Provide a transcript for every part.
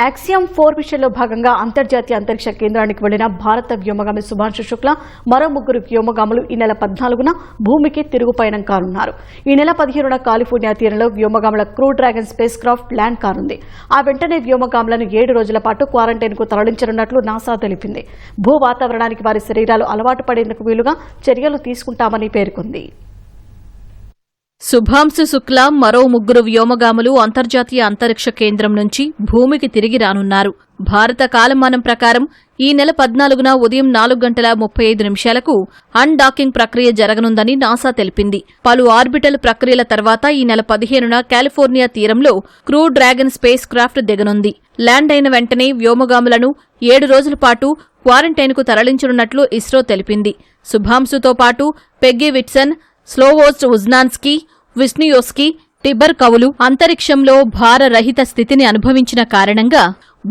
Axiom 4 మిషన్లో భాగంగా అంతర్జాతీయ అంతరిక్ష కేంద్రానికి వెళ్లిన భారత వ్యోమగామి శుభాంశు శుక్లా మరో ముగ్గురు వ్యోమగాములు ఈ నెల 14న భూమికి తిరుగు పయనం కానున్నారు. ఈ నెల 15న కాలిఫోర్నియా తీరంలో వ్యోమగాముల crew dragon spacecraft land కానుంది. ఆ వెంటనే వ్యోమగాములను 7 రోజుల పాటు క్వారంటైన్కు తరలించనున్నట్లు నాసా తెలిపింది. భూ వాతావరణానికి వారి శరీరాలు అలవాటు పడేందుకు వీలుగా చర్యలు తీసుకుంటామని పేర్కొంది. శుభాంశు శుక్లా మరో ముగ్గురు వ్యోమగాములు అంతర్జాతీయ అంతరిక్ష కేంద్రం నుంచి భూమికి తిరిగి రానున్నారు. భారత కాలమానం ప్రకారం ఈ నెల 14న ఉదయం 4:35 అన్డాకింగ్ ప్రక్రియ జరగనుందని నాసా తెలిపింది. పలు ఆర్బిటల్ ప్రక్రియల తర్వాత ఈ నెల 15న కాలిఫోర్నియా తీరంలో క్రూ డ్రాగన్ స్పేస్ క్రాఫ్ట్ దిగనుంది. ల్యాండ్ అయిన వెంటనే వ్యోమగాములను 7 రోజుల పాటు క్వారంటైన్కు తరలించనున్నట్లు ఇస్రో తెలిపింది. శుభాంశుతో పాటు పెగ్గీ విట్సన్, స్లోవోస్ట్ ఉజ్నాన్స్కీ, విస్నియోస్కీ, టిబర్ కవులు అంతరిక్షంలో భారరహిత స్థితిని అనుభవించిన కారణంగా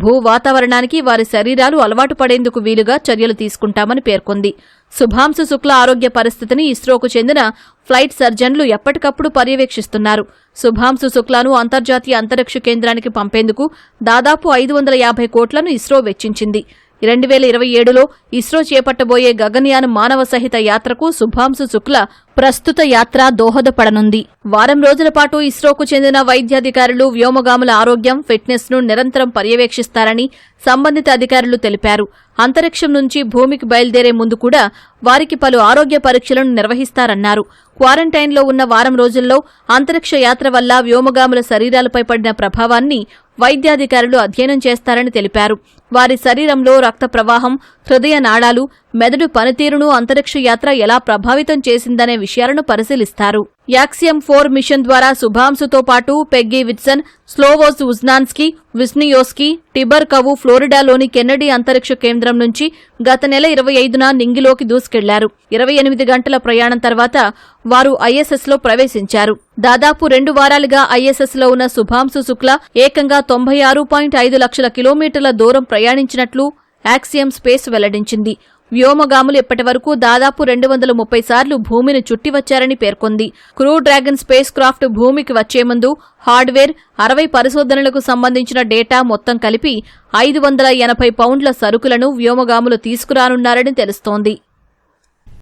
భూ వాతావరణానికి వారి శరీరాలు అలవాటు పడేందుకు వీలుగా చర్యలు తీసుకుంటామని పేర్కొంది. శుభాంశు శుక్ల ఆరోగ్య పరిస్థితిని ఇస్రోకు చెందిన ఫ్లైట్ సర్జన్లు ఎప్పటికప్పుడు పర్యవేక్షిస్తున్నారు. శుభాంశు శుక్లాను అంతర్జాతీయ అంతరిక్ష కేంద్రానికి పంపేందుకు దాదాపు 550 కోట్లను ఇస్రో వెచ్చించింది. 2027లో ఇస్రో చేపట్టబోయే గగన్యాన్ మానవ సహిత యాత్రకు శుభాంశు శుక్ల ప్రస్తుత యాత్ర దోహదపడనుంది. వారం రోజుల పాటు ఇస్రోకు చెందిన వైద్యాధికారులు వ్యోమగాముల ఆరోగ్యం, ఫిట్నెస్ ను నిరంతరం పర్యవేక్షిస్తారని సంబంధిత అధికారులు తెలిపారు. అంతరిక్షం నుంచి భూమికి బయలుదేరే ముందు కూడా వారికి పలు ఆరోగ్య పరీక్షలను నిర్వహిస్తారన్నారు. క్వారంటైన్లో ఉన్న వారం రోజుల్లో అంతరిక్ష యాత్ర వల్ల వ్యోమగాముల శరీరాలపై పడిన ప్రభావాన్ని వైద్యాధికారులు అధ్యయనం చేస్తారని తెలిపారు. వారి శరీరంలో రక్త ప్రవాహం, హృదయ నాళాలు, మెదడు పనితీరును అంతరిక్ష యాత్ర ఎలా ప్రభావితం చేసిందనే విషయాలను పరిశీలిస్తారు. యాక్సియం 4 మిషన్ ద్వారా శుభాంశుతో పాటు పెగ్గీ విట్సన్, స్లోవోస్ ఉజ్నాన్స్కీ, విస్నియోస్కీ, టిబర్ కవు ఫ్లోరిడాలోని కెన్నడీ అంతరిక్ష కేంద్రం నుంచి గత నెల 25న నింగిలోకి దూసుకెళ్లారు. 28 గంటల ప్రయాణం తర్వాత వారు ఐఎస్ఎస్లో ప్రవేశించారు. దాదాపు 2 వారాలుగా ఐఎస్ఎస్లో ఉన్న శుభాంశు శుక్ల ఏకంగా 96.5 లక్షల కిలోమీటర్ల దూరం ప్రయాణించినట్లు యాక్సియం స్పేస్ వెల్లడించింది. వ్యోమగాములు ఇప్పటివరకు దాదాపు 230 సార్లు భూమిని చుట్టి వచ్చారని పేర్కొంది. క్రూ డ్రాగన్ స్పేస్ క్రాఫ్ట్ భూమికి వచ్చే ముందు హార్డ్వేర్, 60 పరిశోధనలకు సంబంధించిన డేటా మొత్తం కలిపి 580 పౌండ్ల సరుకులను వ్యోమగాములు తీసుకురానున్నారని తెలుస్తోంది.